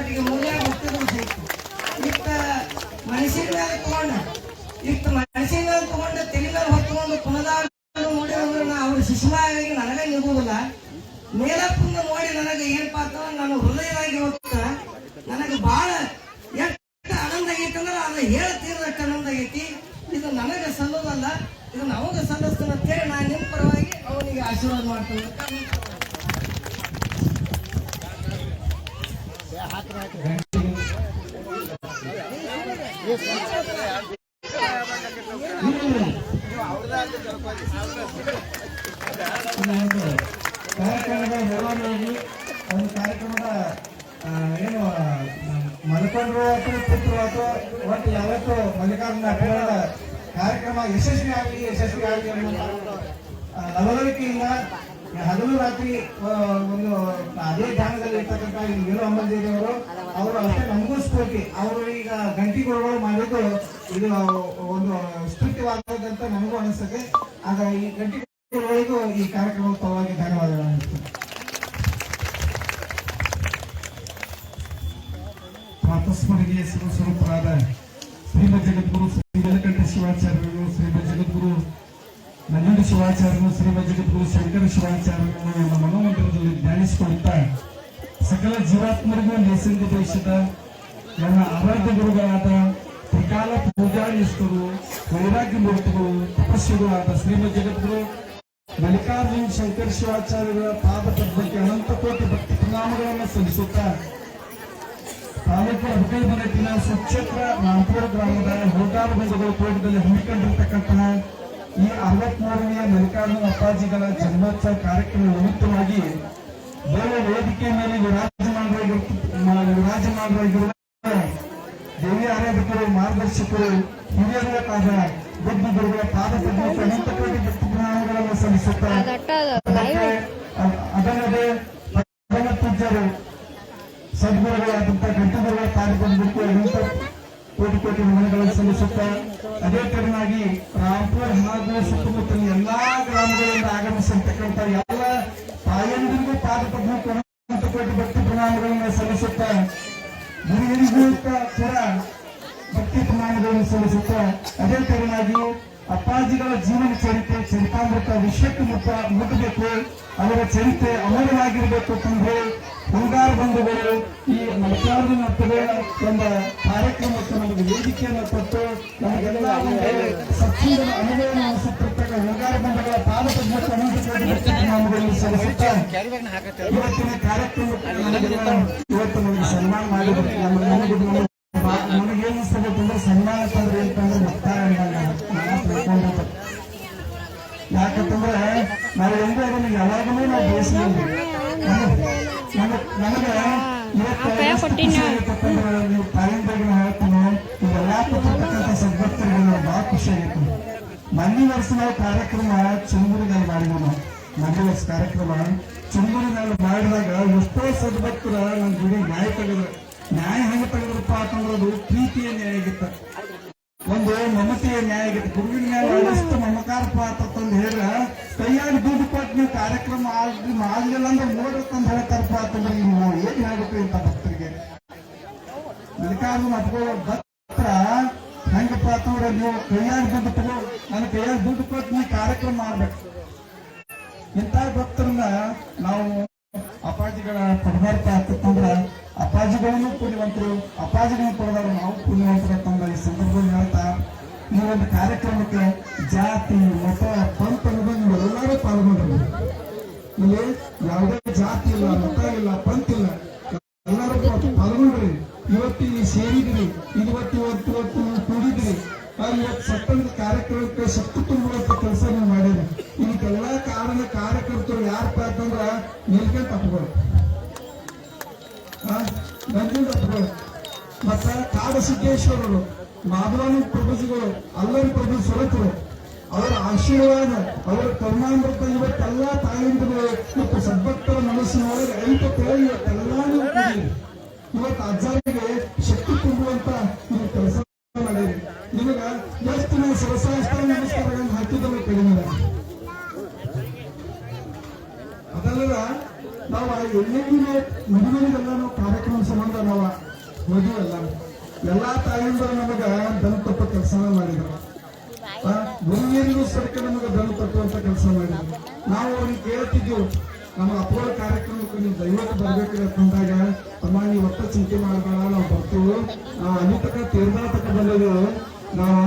ಮಟ್ಟಿಗೆ ಮೂಲ್ಯ ಗೊತ್ತಿದ್ರು ಬೇಕು. ಇಷ್ಟ ಮನುಷ್ಯನ ಮೇಲೆ ತಗೊಂಡ ತೆಲಿ ಮೇಲೆ ಹೊತ್ಕೊಂಡು ಪುನದಾರ ನೋಡಿದ್ರೆ ಅವ್ರ ಶಿಶುವಾಗಿ ನನಗೆ ನಿಗುವುದಿಲ್ಲ. ಮೇಲಪ್ಪಂದು ನೋಡಿ ನನಗೆ ಏನಪ್ಪಾ ಅಂತ ನಾನು ಹೃದಯವಾಗಿ ಹೋಗ್ತ ನನಗೆ ಬಹಳ ಎಷ್ಟು ಆನಂದ ಆಗೈತಿ ಅಂದ್ರೆ ಅದು ಹೇಳ್ತೀರಷ್ಟು ಆನಂದ ಆಗೈತಿ. ಇದು ನನಗೆ ಸಲ್ಲೋದಲ್ಲ, ಇದು ಅವಾಗ ಸಲ್ಲಿಸ್ತಾನೆ ಅಂತೇಳಿ ನಾನು ನಿಮ್ಮ ಪರವಾಗಿ ಅವನಿಗೆ ಆಶೀರ್ವಾದ ಮಾಡ್ತೇನೆ. ಕಾರ್ಯಕ್ರಮದ ನಿರ್ವಹಣೆಯಾಗಿ ಒಂದು ಕಾರ್ಯಕ್ರಮದ ಏನು ಮಲ್ಕೊಂಡ್ರು ಆಯ್ತು ಕೂತ್ರು ಆಯ್ತು ಒಟ್ಟು ಯಾವತ್ತು ಮಲ್ಲಿಕಾರ್ಜುನ ಅಪ್ಪಗಳ ಕಾರ್ಯಕ್ರಮ ಯಶಸ್ವಿ ಆಗಲಿ ಅನ್ನುವಂಥ ಲವಲವಿಕೆಯಿಂದ ಹಗಲು ರಾತ್ರಿ ಒಂದು ಅದೇ ಧ್ಯಾನದಲ್ಲಿ ಇರ್ತಕ್ಕಂಥ ವೀರು ಅಂಬಲ್ದೇವಿ ಅವರು ಅಷ್ಟೇ ನಮಗೂ ಸ್ಫೂರ್ತಿ. ಅವರು ಈಗ ಗಂಟಿಗಳು ಮಾಡಿದ್ದು ಇದು ಒಂದು ಸ್ತುತ್ಯವಾದಂತ ನಮಗೂ ಅನಿಸ್ತದೆ. ಆಗ ಈ ಗಂಟಿಗಳಿಗೂ ಈ ಕಾರ್ಯಕ್ರಮದ ಪರವಾಗಿ ಧನ್ಯವಾದಗಳು ಅನಿಸ್ತದೆ. ಪ್ರಾತಸ್ಮರಣೀಯ ಶಿವಸ್ವರೂಪರಾದ ಶ್ರೀಮದ್ ಜಗದ್ಗುರು ಶ್ರೀ ನೀಲಕಂಠ ಶಿವಾಚಾರ್ಯರು, ಶ್ರೀಮದ್ ಜಗದ್ಗುರು ನಂಜುಂಡ ಶಿವಾಚಾರ್ಯರು, ಶ್ರೀಮದ್ ಜಗದ್ಗುರು ಶಂಕರ ಶಿವಾಚಾರ್ಯರು ನಮ್ಮ ಮನೋಮಂದಿರದಲ್ಲಿ ಧ್ಯಾನಿಸಿಕೊಳ್ಳುತ್ತಾ ಸಕಲ ಜೀವಾತ್ಮರಿಗೂ ನೇಸಂಗ ದೇಶದ ನನ್ನ ಆರಾಧ್ಯ ಗುರುಗಳಾದ ತ್ರಿಕಾಲ ಪೂಜಾನಿಷ್ಠರು, ವೈರಾಗ್ಯ ಮೂರ್ತಿಗಳು, ತಪಸ್ವಿಗಳಾದ ಶ್ರೀಮದ್ ಜಗದ್ಗುರು ಮಲ್ಲಿಕಾರ್ಜುನ ಶಂಕರ ಶಿವಾಚಾರ್ಯರ ಪಾದ ಪದ್ಮಕ್ಕೆ ಅನಂತ ಕೋಟಿ ಭಕ್ತಿ ಪ್ರಣಾಮಗಳನ್ನು ಸಲ್ಲಿಸುತ್ತಾ ತಾಲೂಕು ಅಬಕಲ್ಬನಟ್ಟಿನ ಸುಕ್ಷೇತ್ರ ರಾಮಪುರ ಗ್ರಾಮದ ಹೋಗಾರ ಬಂಧುಗಳು ತೋಟದಲ್ಲಿ ಹಮ್ಮಿಕೊಂಡಿರತಕ್ಕಂತಹ ಈ 63ನೇ ಮಲ್ಲಿಕಾರ್ಜುನ ಅಪ್ಪಾಜಿಗಳ ಜನ್ಮೋತ್ಸವ ಕಾರ್ಯಕ್ರಮ ನಿಮಿತ್ತವಾಗಿ ಬೇರೆ ವೇದಿಕೆ ಮೇಲೆ ವಿರಾಜಮಾನರಾಗಿರುವ ದೇವಿ ಆರಾಧಕರು, ಮಾರ್ಗದರ್ಶಕರು, ಹಿರಿಯರಾದ ಬುದ್ಧ ಗುರುಗಳ ಪಾದ ಪದ್ಮಕ್ಕೆ ಅನಂತ ಕೋಟಿ ಭಕ್ತಿ ಪ್ರಣಾಮಗಳನ್ನು ಸಲ್ಲಿಸುತ್ತಾರೆ. ಅದಲ್ಲದೆ ಪೂಜ್ಯರು ಸದ್ಗುರುಗಳಾದಂತಹ ಗಂಟುಗುರುಗಳ ಪಾದ ಪದ್ಮಕ್ಕೆ ಅನಂತ ಕೋಟಿ ನಮನಗಳನ್ನು ಸಲ್ಲಿಸುತ್ತಾ ಅದೇ ತರನಾಗಿ ರಾಮಪುರ ಹಾಗೂ ಸುತ್ತಮುತ್ತಲಿನ ಎಲ್ಲಾ ಗ್ರಾಮಗಳಿಂದ ಆಗಮಿಸಿರ್ತಕ್ಕಂಥ ಎಲ್ಲ ತಾಯಂದಿರಿಗೂ ಪಾದ ಪದ್ಮಕ್ಕೆ ಅನಂತ ಕೋಟಿ ಭಕ್ತಿ ಪ್ರಣಾಮಗಳನ್ನು ಸಲ್ಲಿಸುತ್ತಾ ಗುರುಗಳಿಗೂ ಕೂಡ ಭಕ್ತಿ ಪ್ರಣಾಮಗಳನ್ನು ಸಲ್ಲಿಸುತ್ತಾ ಅದೇ ತರನಾಗಿ ಅಪ್ಪಾಜಿಗಳ ಜೀವನ ಚರಿತಾಮೃತ ವಿಶ್ವಕ್ಕೆ ಮುಟ್ಟಬೇಕು, ಅವರ ಚರಿತ್ರೆ ಅಮರವಾಗಿರಬೇಕು ಅಂತಂದ್ರೆ ಬಂಗಾರ ಬಂಧುಗಳು ಈ ಮಲ್ಲಿಕಾರ್ಜುನ ಅಪ್ಪಗಳ ಒಂದು ಕಾರ್ಯಕ್ರಮಕ್ಕೆ ನಮಗೆ ವೇದಿಕೆಯನ್ನು ಕೊಟ್ಟು ನಮಗೆಲ್ಲ ಸತ್ಯದ ಅನುಭವ ಅನಿಸುತ್ತಿರ್ತಕ್ಕ ಬಂಗಾರ ಬಂಧುಗಳ ಪಾದ ಪದ್ಮಕ್ಕೆ ಅನಂತ ಸಲ್ಲಿಸುತ್ತಾ ಇವತ್ತಿನ ಕಾರ್ಯಕ್ರಮಕ್ಕೆ ಇವತ್ತು ನಮಗೆ ಸನ್ಮಾನ ಮಾಡಿದ್ರು. ನಮಗೇನು ಅನಿಸ್ತಬೇಕಂದ್ರೆ ಸನ್ಮಾನ ತಂದ್ರೆ ಅಂತಂದ್ರೆ ಯಾಕಂತಂದ್ರೆ ನಾವು ಎಂದೂ ಅದನ್ನು ಯಾವಾಗಲೂ ನಾವು ಬಯಸಿದ್ವಿ. ನಮಗೆ ನೀವು ತಾಯಿಂದಾಗಿ ಹೇಳ್ತೀನಿ, ಇವೆಲ್ಲ ಕೊಟ್ಟಿರ್ತಕ್ಕಂಥ ಸದ್ಭಕ್ತರಿಗೆ ಬಹಳ ಖುಷಿ ಆಗೈತಿ. ಮೊನ್ನೆ ವರ್ಷ ನಾವು ಕಾರ್ಯಕ್ರಮ ಚುಂಬುರಿನಲ್ಲಿ ಮಾಡಿದ್ವಿ. ನಾವು ಮೊನ್ನೆ ವರ್ಷ ಕಾರ್ಯಕ್ರಮ ಚುಂಬುರಿನಲ್ಲಿ ಮಾಡಿದಾಗ ಎಷ್ಟೋ ಸದ್ಭಕ್ತರ ನನ್ನ ಜೋಡಿ ನ್ಯಾಯ ತೆಗೆದ್ರು. ನ್ಯಾಯ ಹೆಂಗೆ ತೆಗೆದ್ರಪ್ಪ ಅಂತಂದ್ರೆ ಅದು ಪ್ರೀತಿಯ ನ್ಯಾಯ ಆಗಿತ್ತ, ಒಂದು ಮಮತೆಯ ನ್ಯಾಯ ಆಗಿತ್ತು. ಗುರುವಿನ ನ್ಯಾಯ ಎಷ್ಟು ಮಮಕಾರಪ್ಪ ಅಂತಂದು ಹೇಳ ಕೈಯಾಗಿ ದುಡ್ಡು ಕೊಟ್ಟು ನೀವು ಕಾರ್ಯಕ್ರಮ ಆಗಲಿಲ್ಲ ಅಂದ್ರೆ ನೋಡತ್ತಂತ ಹೇಳ್ತಾರಪ್ಪ ಅಂತಂದ್ರೆ ನಾವು ಏನ್ ಹೇಳ್ಬೇಕು ಇಂಥ ಭಕ್ತರಿಗೆ. ಮಲ್ಲಿಕಾರ್ಜುನ ಅಪ್ಪ ಭಕ್ತರ ಹೆಂಗಪ್ಪ ಅಂತಂದ್ರೆ ನೀವು ಕೈಯಾಗಿ ದುಡ್ಡು ತಗೋ, ನನ್ನ ಕೈಯಾಗಿ ದುಡ್ಡು ಕೊಟ್ಟು ನೀವು ಕಾರ್ಯಕ್ರಮ ಮಾಡ್ಬೇಕು. ಇಂಥ ಭಕ್ತರನ್ನ ನಾವು ಅಪ್ಪಾಜಿಗಳ ಪಡಬಾರ್ದ ಅಂತಂದ್ರ ಅಪ್ಪಾಜಿಗಳನ್ನು ಪುಣ್ಯವಂತರು, ಅಪ್ಪಾಜಿಗಳನ್ನು ಪಡೆದವರು ನಾವು ಪುಣ್ಯವಂತರು ಅಂತಂದ್ರೆ ಈ ಸಂದರ್ಭದಲ್ಲಿ ಹೇಳ್ತಾ ಈ ಒಂದು ಕಾರ್ಯಕ್ರಮಕ್ಕೆ ಜಾತಿ ಮತ ಪಂಥ ಅನ್ನೋದು ನೀವೆಲ್ಲರೂ ಪಾಲ್ಗೊಂಡ್ರಿ. ಇಲ್ಲಿ ಯಾವುದೇ ಜಾತಿ ಇಲ್ಲ, ಮತ ಇಲ್ಲ, ಪಂಥ ಇಲ್ಲ, ಎಲ್ಲರೂ ಪಾಲ್ಗೊಂಡ್ರಿ. ಇವತ್ತು ಸೇರಿದ್ರಿ, ಇವತ್ತು ಕೂಡಿದ್ರಿ. ಇವತ್ತು ಸತ್ತಂತ ಕಾರ್ಯಕ್ರಮಕ್ಕೆ ಶಕ್ತಿ ತುಂಬುವಂತ ಕೆಲಸ ನೀವು ಮಾಡಿದ್ರಿ. ಇದಕ್ಕೆಲ್ಲ ಕಾರಣ ಕಾರ್ಯಕರ್ತರು ಯಾರಪ್ಪ ಅಂತಂದ್ರ ನೀಲ್ಕಂಠ ಅಪ್ಪಗಳು, ನಂಜುಂಡ ಅಪ್ಪಗಳು, ಮತ್ತ ಕಾಡಸಿದ್ದೇಶ್ವರರು, ಮಾಧವಾನ ಪ್ರಭುಜಿಗಳು, ಅಲ್ಲರಿ ಪ್ರಭು ಸ್ವರತರು, ಅವರ ಆಶೀರ್ವಾದ, ಅವರ ಕರುಣಾಮೃತ ಇವತ್ತೆಲ್ಲ ತಾಯಂದಿರು ಮತ್ತು ಸದ್ಭಕ್ತರ ಮನಸ್ಸಿನೊಳಗೆ ಐದು ಕೇಳಿ ಇವತ್ತೆಲ್ಲಾನು ಇವತ್ತು ಅಜ್ಜರಿಗೆ ಶಕ್ತಿ ತುಂಬುವಂತ ನೀವು ಕೆಲಸ ಮಾಡಿರಿ. ನಿಮಗ ಎಷ್ಟು ನಾವು ಶಿವಶಾಸ್ತ್ರ ನಮಸ್ಕಾರಗಳನ್ನು ಹಾಕಿದ್ರೆ ಕಡಿಮೆ. ಅದಲ್ಲದ ನಾವು ಎಲ್ಲೆಲ್ಲಿ ಮದುವೆಗೆಲ್ಲ ನಾವು ಕಾರ್ಯಕ್ರಮ ಸಂಬಂಧ ನಾವು ಹೋಗಿವಲ್ಲ, ಎಲ್ಲಾ ತಾಯಿಯಂದರು ನಮಗ ದನ ತಪ್ಪ ಕೆಲಸನ ಮಾಡಿದ್ರು. ಗುರುವಿಗೂ ಸರಕ ನಮಗೆ ದನ ತಪ್ಪುವಂತ ಕೆಲಸ ಮಾಡಿದ್ರು. ನಾವು ಅವ್ರಿಗೆ ಕೇಳ್ತಿದ್ದೆವು, ನಮ್ಮ ಅಪೋಲ ಕಾರ್ಯಕ್ರಮಕ್ಕೆ ನೀವು ದಯವಿಟ್ಟು ಬರ್ಬೇಕ್ರಿ ಅಂತಂದಾಗ, ಅಮ್ಮ ನೀವು ಒಟ್ಟ ಚಿಂತೆ ಮಾಡಬೇಡ, ನಾವು ಬರ್ತೀವಿ, ನಾವು ಅಲ್ಲಿ ತಕ ತೀರ್ಮಾನ ತಕ ಬಂದಿದ್ದೆವು. ನಾವು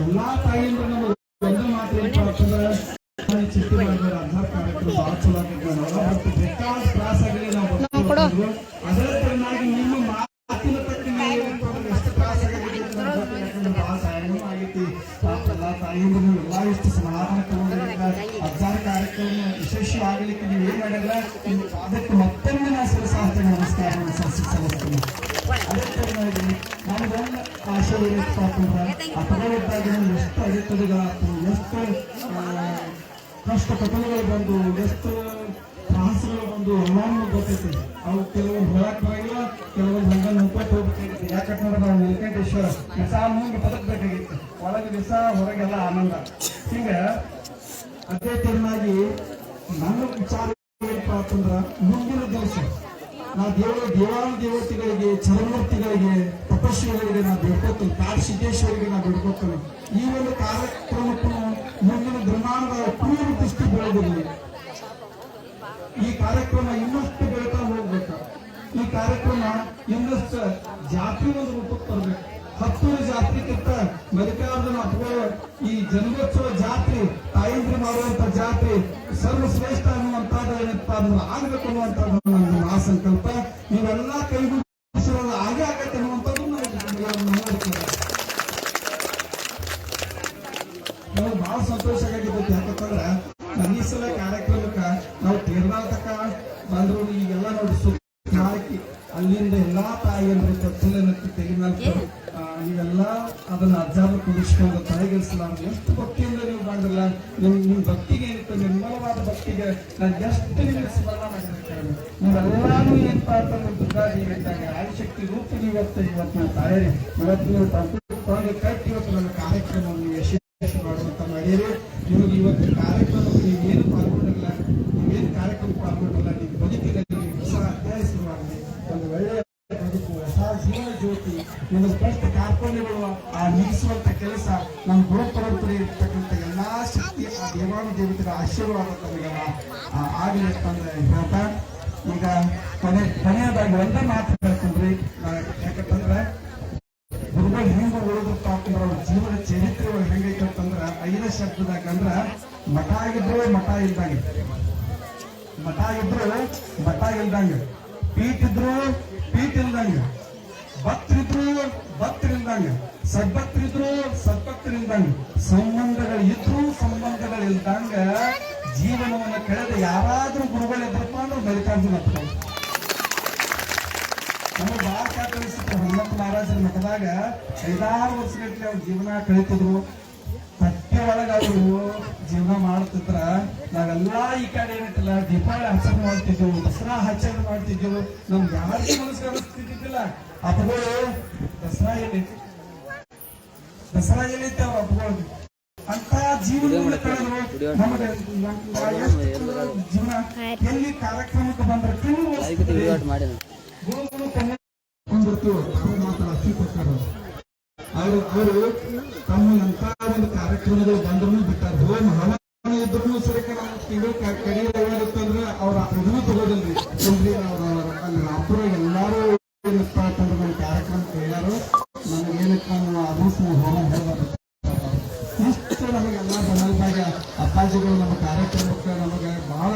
ಎಲ್ಲಾ ತಾಯಿಯಿಂದ ನಾವು ಒಂದು ಮಾತು ಚಿಂತೆ ಮಾಡಿದ್ರೆ ಆಧಾರ್ ಕಾರ್ಯಕ್ರಮ ಬಹಳ ಚಲೋ ಆಗಿತ್ತು. ಬೇಕಾದ ತ್ರಾಸ ಆಗಲಿ ನಾವು ಅದರ ತರನಾಗಿ ನಿಮ್ಮ ಮಾತಿನ ತಕ್ಕ ಎಷ್ಟು ತ್ರಾಸ ಬಹಳ ಸಹಾಯನೂ ಆಗೈತಿ. ಎಲ್ಲಾ ತಾಯಿಯಿಂದ ನೀವು ಎಲ್ಲಾ ಇಷ್ಟು ಸಮಾಧಾನ ತಗೊಂಡಿದ್ದ ಆಧಾರ್ ಕಾರ್ಯಕ್ರಮ ಯಶಸ್ವಿಯಾಗಲಿಕ್ಕೆ ನೀವು ಏನ್ ಮಾಡಿದ್ರೆ ಅದಕ್ಕೆ ಮತ್ತೊಮ್ಮೆ ನಾವು ಸರಸಾರ್ಥ ನಮಸ್ಕಾರ ಸಲ್ಲಿಸ್ತೀನಿ. ಅದೇ ತರನಾಗಿ ನಮ್ದೊಂದು ಆಶೆ ಏನಪ್ಪಾ ಅಂತಂದ್ರೆ ಅಪಘಾತದಾಗ ಎಷ್ಟು ಅಡೆತಡೆಗಳಾಗ್ತವೆ, ಎಷ್ಟು ಕಷ್ಟ ಕಥನಗಳು ಬಂದು, ಎಷ್ಟು ಸಾಹಸಗಳು ಬಂದು ಎಲ್ಲಾನು ಗೊತ್ತೈತಿ. ಅವು ಕೆಲವೊಂದು ಹೇಳಕ್ ಬರಂಗಿಲ್ಲ, ಕೆಲವೊಂದು ಹಂಗ ನಂಬ್ಕೊಟ್ಟು ಹೋಗ್ಬೇಕಾಗಿತ್ತು. ಯಾಕಂದ್ರೆ ನಾವು ನೀಲಕಂಠೇಶ್ವರ ದಿವಸ ಮುಂದೆ ಬದುಕಬೇಕಾಗಿತ್ತು. ಒಳಗೆ ದಿವಸ ಹೊರಗೆಲ್ಲ ಆನಂದ. ಹಿಂಗ ಅದೇ ತರನಾಗಿ ನನ್ನ ವಿಚಾರ ಏನಪ್ಪಾ ಅಂತಂದ್ರ ಮುಂದಿನ ದಿವಸ ನಾವು ದೇವತೆಗಳಿಗೆ, ಚರಮೂರ್ತಿಗಳಿಗೆ, ತಪಸ್ವಿಗಳಿಗೆ ನಾವು ಬೇಡ್ಕೋತೀವಿ, ಕಾಡಸಿದ್ದೇಶ್ವರಿಗೆ ನಾವು ಬೇಡ್ಕೋತೀವಿ. ಈ ಒಂದು ಕಾರ್ಯಕ್ರಮಕ್ಕೂ ಮುಂದಿನ ದಿನಮಾನದ ಪೂರ್ವ ದೃಷ್ಟಿ ಬೆಳೆದಿರಲಿ. ಈ ಕಾರ್ಯಕ್ರಮ ಇನ್ನಷ್ಟು ಬೆಳೀತಾ ಹೋಗ್ಬೇಕು. ಈ ಕಾರ್ಯಕ್ರಮ ಇನ್ನಷ್ಟು ಜಾತ್ರೆ ಒಂದು ರೂಪಕ್ಕೆ ತರಬೇಕು. ಹತ್ತೂರು ಜಾತ್ರೆಗಿಂತ ಮಲ್ಲಿಕಾರ್ಜುನ ಅಥವಾ ಈ ಜನ್ಮೋತ್ಸವ ಜಾತ್ರೆ, ತಾಯಂದ್ರ ಮಾಡುವಂತ ಜಾತ್ರೆ ಸರ್ವಶ್ರೇಷ್ಠ ಅನ್ನುವಂಥದ್ದು ಏನಪ್ಪಾ ಅಂದ್ರೆ ಆಗ್ಬೇಕು ಅನ್ನುವಂಥದ್ದು ನನ್ನ ಮಹಾಸಂಕಲ್ಪ. ನೀವೆಲ್ಲ ಕೈಗೂಡಿಸಿರೋದು ಆಗೇ ಆಗತ್ತೆ ಅನ್ನುವಂಥದ್ದು ನಮ್ಗೆ ಬಹಳ ಸಂತೋಷ ಆಗಿರ್ತೈತಿ. ಯಾಕಂತಂದ್ರೆ ಈ ಸಲ ಕಾರ್ಯಕ್ರಮಕ್ಕ ನಾವು ತೀರ್ಮಾನಕ ಬಂದ್ರು. ಈಗೆಲ್ಲ ನೋಡಿ ಹಾಕಿ ಅಲ್ಲಿಂದ ಎಲ್ಲಾ ತಾಯಿಯಂದ್ರೆ ಕತ್ತಲನ್ನಕ್ಕೆ ತೆಗಿನಾಲ್ಕು ನೀವೆಲ್ಲ ಅದನ್ನ ಅಜ್ಜಾರ ಕುಡಿಸ್ಕೊಂಡು ತಾಯಿಗಿರಿಸಲಾರ ಎಷ್ಟು ಭಕ್ತಿಯಿಂದ ನೀವು ಮಾಡಿರಲ್ಲ. ನಿಮ್ ಭಕ್ತಿಗೆ ಏನಿತ್ತು, ನಿರ್ಮಲವಾದ ಭಕ್ತಿಗೆ ನಾನು ಎಷ್ಟು ನಿಮಗೆ ಸ್ಮರಣ ಮಾಡಿರ್ತೇನೆ. ನೀವೆಲ್ಲಾನು ಏನಪ್ಪಾ ಅಂತಂದ್ರೆ ದುರ್ಗಾದೇವಿ ಇದ್ದಾಗ ಆದಿಶಕ್ತಿ ರೂಪ ಇವತ್ತು ನಾವು ತಾಯಿ ಇವತ್ತು ನೀವು ತಂದು ಕಟ್ಟಿ ಇವತ್ತು ನನ್ನ ಕಾರ್ಯಕ್ರಮವನ್ನು ಯಶಸ್ವಿ ಮಾಡುವಂತ ಮಾಡಿರಿ. ನಿಮಗೆ ಇವತ್ತು ಕಾರ್ಯಕ್ರಮಕ್ಕೆ ನೀವೇನು ಪಾಲ್ಗೊಂಡಿರಲ್ಲ, ನೀವೇನು ಕಾರ್ಯಕ್ರಮ ಪಾಲ್ಗೊಂಡಿರಲ್ಲ, ನೀವು ಬದುಕಿನಲ್ಲಿ ಹೊಸ ಅಧ್ಯಾಯ ಶುರುವಾಗಲಿ, ಒಂದು ಒಳ್ಳೆಯ ಬದುಕು, ಹೊಸ ಜೀವನ ಜ್ಯೋತಿ, ನಿಮಗೆ ಕಷ್ಟ ಕಾರ್ಪಣ್ಯಗಳು ಆ ನೀಗಿಸುವಂತ ಕೆಲಸ ನಮ್ಮ ಗುರು ಪರಂಪರೆ ಇರ್ತಕ್ಕಂಥ ಎಲ್ಲಾ ಶಕ್ತಿ ಆ ದೇವಾನು ದೇವತೆಗಳ ಆಶೀರ್ವಾದ ತಮಗೆಲ್ಲ ಆಗಲಿ ಅಂತಂದ್ರೆ ಹೇಳ್ತಾ, ಈಗ ಕೊನೆಯದಾಗಿ ಒಂದೇ ಮಾತು ಹೇಳ್ಕೊಂಡ್ರಿ. ಯಾಕಂತಂದ್ರೆ ಗುರುಗಳು ಹೆಂಗ ಉಳಿದಪ್ಪ ಅಂತಂದ್ರೆ ಅವ್ರ ಜೀವನ ಚರಿತ್ರೆ ಒಳಗೆ ಹೆಂಗೈತೆ ಅಂತಂದ್ರ 5 ಶಬ್ದದಾಗ ಅಂದ್ರ ಮಠ ಆಗಿದ್ರು ಮಠ ಇಲ್ದಂಗ, ಮಠ ಇದ್ರು ಮಠ ಇಲ್ದಂಗ, ಪೀಠ ಇದ್ರು ಪೀಠ ಇಲ್ದಂಗ, ಭಕ್ತರಿದ್ರು ಭಕ್ತರಿಲ್ದಂಗ, ಸದ್ಭಕ್ತರಿದ್ರು ಸದ್ಭಕ್ತರಿಲ್ದಂಗ, ಸಂಬಂಧಗಳು ಇದ್ರು ಸಂಬಂಧಗಳಿಲ್ದಂಗ ಜೀವನವನ್ನು ಕಳೆದ ಯಾರಾದ್ರೂ ಗುರುಗಳು ಇದ್ರಪ್ಪ ಅಂದ್ರೆ ಮಲ್ಲಿಕಾರ್ಜುನ ನಮಗೆ ಬಹಳ ಕಾಕರಿಸಿದ್ರು. ಹನುಮಂತ ಮಹಾರಾಜರ ಮಠದಾಗ 5-6 ವರ್ಷಗಟ್ಟಲೆ ಅವ್ರ ಜೀವನ ಕಳೀತಿದ್ರು. ತಟ್ಟೆ ಒಳಗ ಅವರು ಜೀವನ ಮಾಡ್ತಿದ್ರ. ನಾವೆಲ್ಲಾ ಈ ಕಡೆ ಏನಿಟ್ಟಿಲ್ಲ, ದೀಪಾವಳಿ ಆಚರಣೆ ಮಾಡ್ತಿದ್ದೆವು, ದಸರಾ ಆಚರಣೆ ಮಾಡ್ತಿದ್ದೆವು. ನಮ್ಗೆ ಯಾರಿಗೂ ಮನಸ್ಸು ಅನಿಸ್ತಿದ್ದಿಲ್ಲ. ಅಪ್ಪಗಳು ದಸರಾ ಏನೈತಿ, ದಸರಾ ಏನೈತಿ ಅವ್ರ ಅಪ್ಪಗಳು ಅಂತ ಜೀವನ ಕಳೆದ್ರು. ನಮಗೆ ಜೀವನ ಎಲ್ಲಿ ಕಾರ್ಯಕ್ರಮಕ್ಕೆ ಬಂದ್ರೆ ಅವರು ತಮ್ಮ ಎಂತ ಒಂದು ಕಾರ್ಯಕ್ರಮಗಳು ಬಂದ್ರು ಬಿಟ್ಟಾರ. ಹವಾಮಾನ ಇದ್ರು ಸರಿ ನಾವು ತಿಂಗಳು ಕಡಿಯೋತ್ತಂದ್ರೆ ಅವ್ರ ಇದನ್ನು ತಗೋದಿಲ್ರಿ. ಅಲ್ಲಿ ರಾಪುರ ಎಲ್ಲಾರು ಏನಪ್ಪಾ ಅಂತಂದ್ರೆ ನಮ್ಮ ಕಾರ್ಯಕ್ರಮ ಕೇಳ್ಯಾರು. ನಮಗೇನಪ್ಪ ಅದನ್ನು ಹೋಗೋದು ಇಷ್ಟು ನಮಗೆಲ್ಲ ಜನರದಾಗ ಅಪ್ಪಾಜಿಗಳು ನಮ್ಮ ಕಾರ್ಯಕ್ರಮಕ್ಕೆ ನಮಗೆ ಬಹಳ